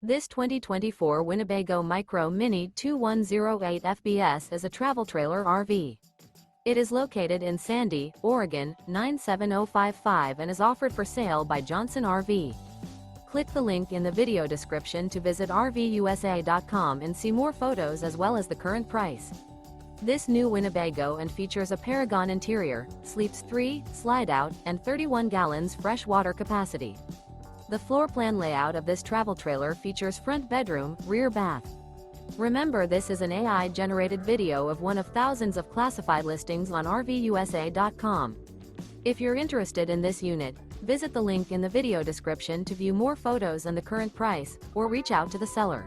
This 2024 Winnebago Micro Minnie 2108 FBS is a travel trailer RV. It is located in Sandy, Oregon, 97055 and is offered for sale by Johnson RV. Click the link in the video description to visit RVUSA.com and see more photos as well as the current price. This new Winnebago and features a PARAGON interior, sleeps 3, slide-out, and 31 gallons fresh water capacity. The floor plan layout of this travel trailer features front bedroom, rear bath. Remember, this is an AI-generated video of one of thousands of classified listings on RVUSA.com. If you're interested in this unit, visit the link in the video description to view more photos and the current price, or reach out to the seller.